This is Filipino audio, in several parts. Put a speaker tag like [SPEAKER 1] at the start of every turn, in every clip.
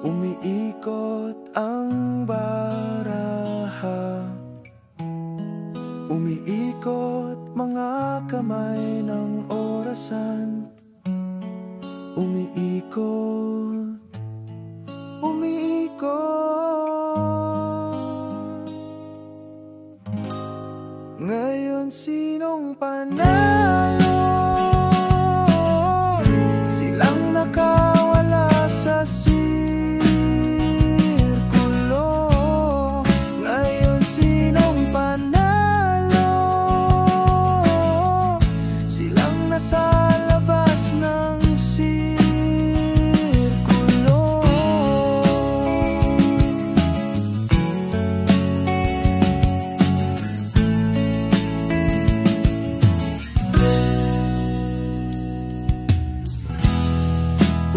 [SPEAKER 1] Umiikot ang baraha, umiikot mga kamay ng orasan. Umiikot, umiikot. Ngayon sinong panalo? Silang nakawala sa sirkulo. Ngayon sinong panalo? Silang nasa labas ng sirkulo.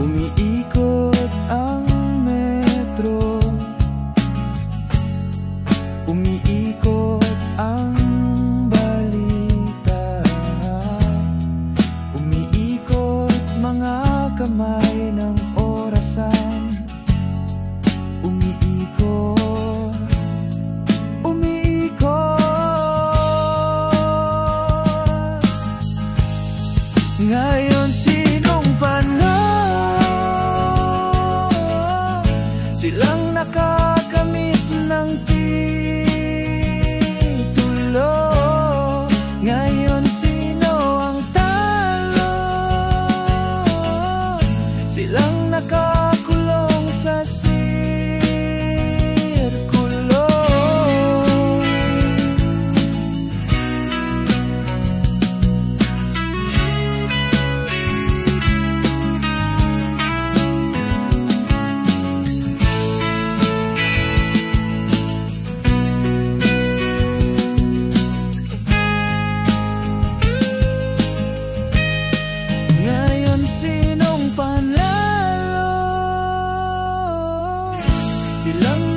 [SPEAKER 1] Umiikot ang metro, umiikot ang balita, umiikot mga kamay ng orasan. Umiikot, umiikot. Ngayon sinong panalo? Silang nakakamit ng titulo. Ngayon sino ang talo? Silang nakakulong sa sirkulo. Sinong panalo? Silang